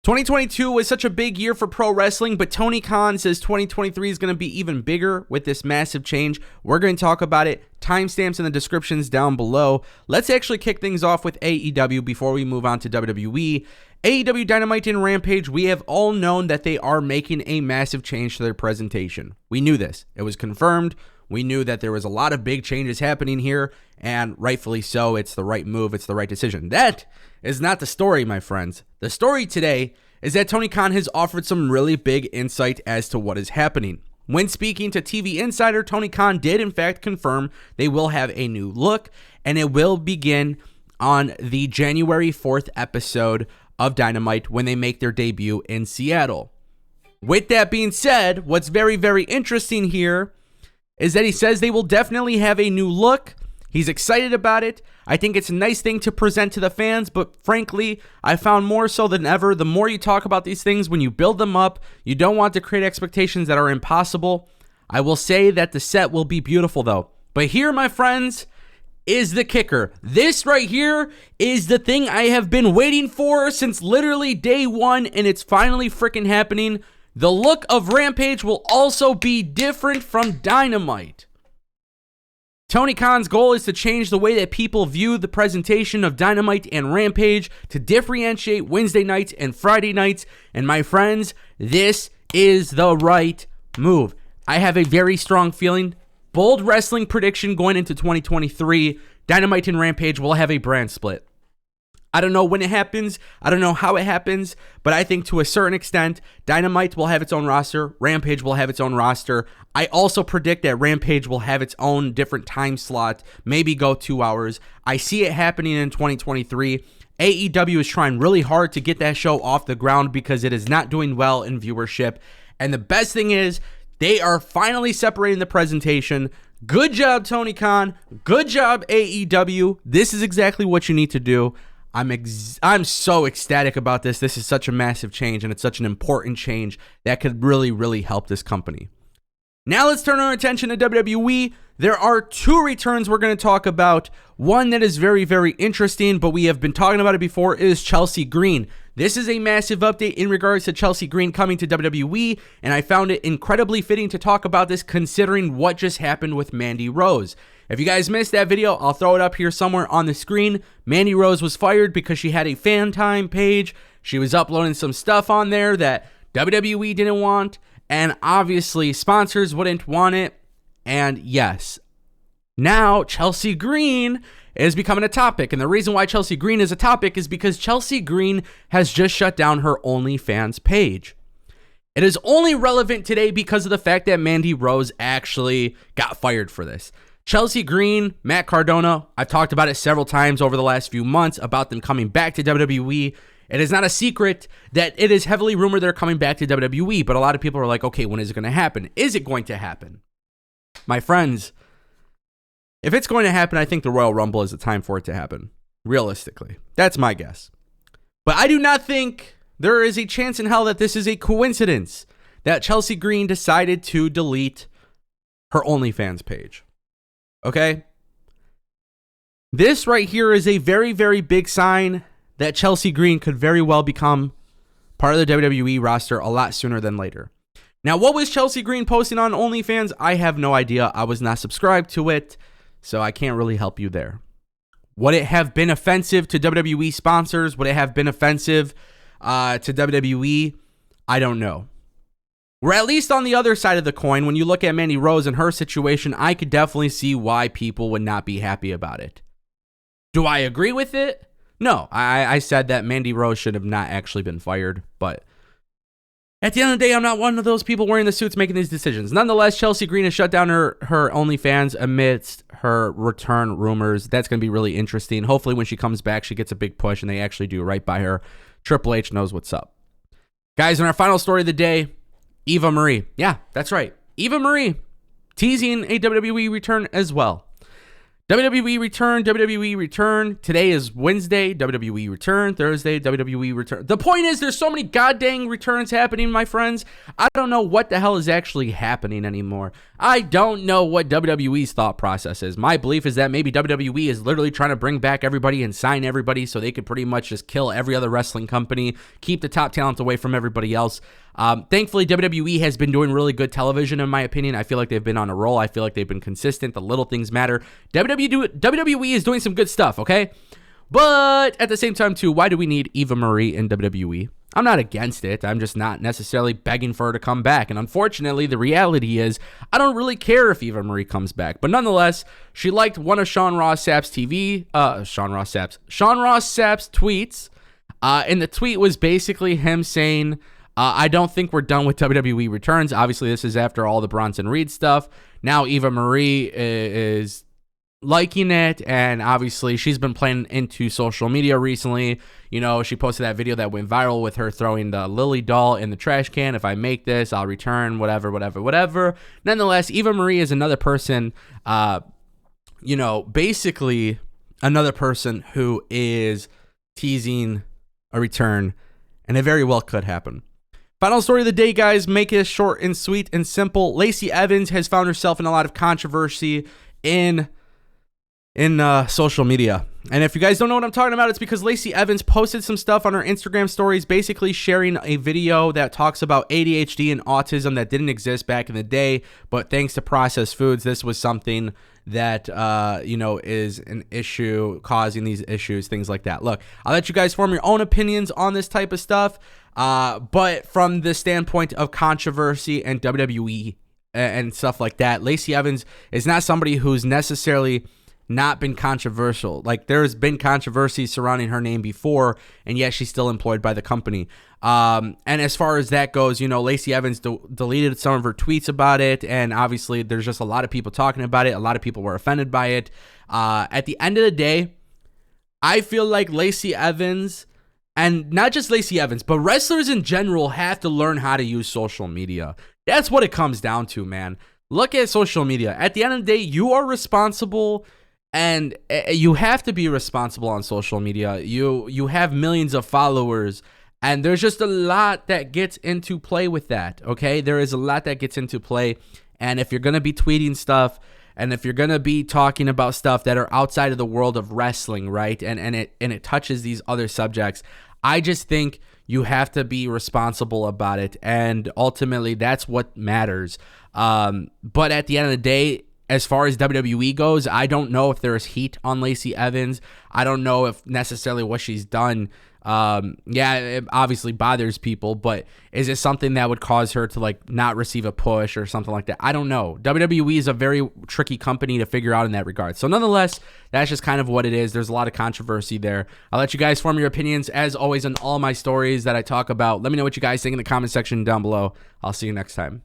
2022 was such a big year for pro wrestling, but Tony Khan says 2023 is going to be even bigger with this massive change. We're going to talk about it. Timestamps in the descriptions down below. Let's actually kick things off with AEW before we move on to WWE. AEW Dynamite and Rampage, we have all known that they are making a massive change to their presentation. We knew this. It was confirmed. We knew that there was a lot of big changes happening here, and rightfully so. It's the right move. It's the right decision. That is not the story, my friends. The story today is that Tony Khan has offered some really big insight as to what is happening. When speaking to TV Insider, Tony Khan did in fact confirm they will have a new look, and it will begin on the January 4th episode of Dynamite when they make their debut in Seattle. With that being said, what's very, very interesting here is that he says they will definitely have a new look. He's excited about it. I think it's a nice thing to present to the fans, but frankly, I found more so than ever, the more you talk about these things, when you build them up, you don't want to create expectations that are impossible. I will say that the set will be beautiful though. But here, my friends, is the kicker. This right here is the thing I have been waiting for since literally day one, and it's finally freaking happening. The look of Rampage will also be different from Dynamite. Tony Khan's goal is to change the way that people view the presentation of Dynamite and Rampage to differentiate Wednesday nights and Friday nights. And my friends, this is the right move. I have a very strong feeling. Bold wrestling prediction going into 2023. Dynamite and Rampage will have a brand split. I don't know when it happens. I don't know how it happens, but I think to a certain extent, Dynamite will have its own roster. Rampage will have its own roster. I also predict that Rampage will have its own different time slot, maybe go 2 hours. I see it happening in 2023. AEW is trying really hard to get that show off the ground because it is not doing well in viewership. And the best thing is, they are finally separating the presentation. Good job, Tony Khan. Good job, AEW. This is exactly what you need to do. I'm so ecstatic about this. This is such a massive change, and it's such an important change that could really, really help this company. Now let's turn our attention to WWE. There are two returns we're going to talk about. One that is very, very interesting, but we have been talking about it before, is Chelsea Green. This is a massive update in regards to Chelsea Green coming to WWE, and I found it incredibly fitting to talk about this considering what just happened with Mandy Rose. If you guys missed that video, I'll throw it up here somewhere on the screen. Mandy Rose was fired because she had a fan time page. She was uploading some stuff on there that WWE didn't want, and obviously sponsors wouldn't want it. And yes, now Chelsea Green is becoming a topic. And the reason why Chelsea Green is a topic is because Chelsea Green has just shut down her OnlyFans page. It is only relevant today because of the fact that Mandy Rose actually got fired for this. Chelsea Green, Matt Cardona, I've talked about it several times over the last few months about them coming back to WWE. It is not a secret that it is heavily rumored they're coming back to WWE, but a lot of people are like, okay, when is it going to happen? Is it going to happen? My friends, if it's going to happen, I think the Royal Rumble is the time for it to happen. Realistically. That's my guess. But I do not think there is a chance in hell that this is a coincidence that Chelsea Green decided to delete her OnlyFans page. Okay? This right here is a very, very big sign that Chelsea Green could very well become part of the WWE roster a lot sooner than later. Now, what was Chelsea Green posting on OnlyFans? I have no idea. I was not subscribed to it, so I can't really help you there. Would it have been offensive to WWE sponsors? Would it have been offensive to WWE? I don't know. We're at least on the other side of the coin. When you look at Mandy Rose and her situation, I could definitely see why people would not be happy about it. Do I agree with it? No, I said that Mandy Rose should have not actually been fired, but at the end of the day, I'm not one of those people wearing the suits making these decisions. Nonetheless, Chelsea Green has shut down her OnlyFans amidst her return rumors. That's going to be really interesting. Hopefully when she comes back, she gets a big push and they actually do right by her. Triple H knows what's up. Guys, in our final story of the day, Eva Marie. Yeah, that's right. Eva Marie teasing a WWE return as well. WWE return. Today is Wednesday. WWE return. Thursday, WWE return. The point is, there's so many goddamn returns happening, my friends. I don't know what the hell is actually happening anymore. I don't know what WWE's thought process is. My belief is that maybe WWE is literally trying to bring back everybody and sign everybody so they could pretty much just kill every other wrestling company, keep the top talent away from everybody else. Thankfully, WWE has been doing really good television, in my opinion. I feel like they've been on a roll. I feel like they've been consistent. The little things matter. WWE is doing some good stuff, okay? But at the same time, too, why do we need Eva Marie in WWE? I'm not against it. I'm just not necessarily begging for her to come back. And unfortunately, the reality is I don't really care if Eva Marie comes back. But nonetheless, she liked one of Sean Ross Sapp's tweets. And the tweet was basically him saying, I don't think we're done with WWE returns. Obviously, this is after all the Bronson Reed stuff. Now Eva Marie is liking it, and obviously she's been playing into social media recently. You know, she posted that video that went viral with her throwing the Lily doll in the trash can. If I make this, I'll return, whatever. Nonetheless, Eva Marie is another person, basically another person who is teasing a return, and it very well could happen. Final story of the day, guys. Make it short and sweet and simple. Lacey Evans has found herself in a lot of controversy in social media. And if you guys don't know what I'm talking about, it's because Lacey Evans posted some stuff on her Instagram stories, basically sharing a video that talks about ADHD and autism that didn't exist back in the day, but thanks to processed foods, this was something that, is an issue, causing these issues, things like that. Look, I'll let you guys form your own opinions on this type of stuff, but from the standpoint of controversy and WWE and stuff like that, Lacey Evans is not somebody who's necessarily not been controversial. Like, there's been controversy surrounding her name before, and yet she's still employed by the company. And as far as that goes, Lacey Evans deleted some of her tweets about it, and obviously there's just a lot of people talking about it. A lot of people were offended by it. At the end of the day, I feel like Lacey Evans, and not just Lacey Evans, but wrestlers in general have to learn how to use social media. That's what it comes down to, man. Look at social media. At the end of the day, you are responsible. And you have to be responsible on social media. You have millions of followers, and there's just a lot that gets into play with that, okay? There is a lot that gets into play, and if you're going to be tweeting stuff, and if you're going to be talking about stuff that are outside of the world of wrestling, right, and it touches these other subjects, I just think you have to be responsible about it, and ultimately that's what matters. But at the end of the day, as far as WWE goes, I don't know if there's heat on Lacey Evans. I don't know if necessarily what she's done, it obviously bothers people, but is it something that would cause her to not receive a push or something like that? I don't know. WWE is a very tricky company to figure out in that regard. So nonetheless, that's just kind of what it is. There's a lot of controversy there. I'll let you guys form your opinions as always on all my stories that I talk about. Let me know what you guys think in the comment section down below. I'll see you next time.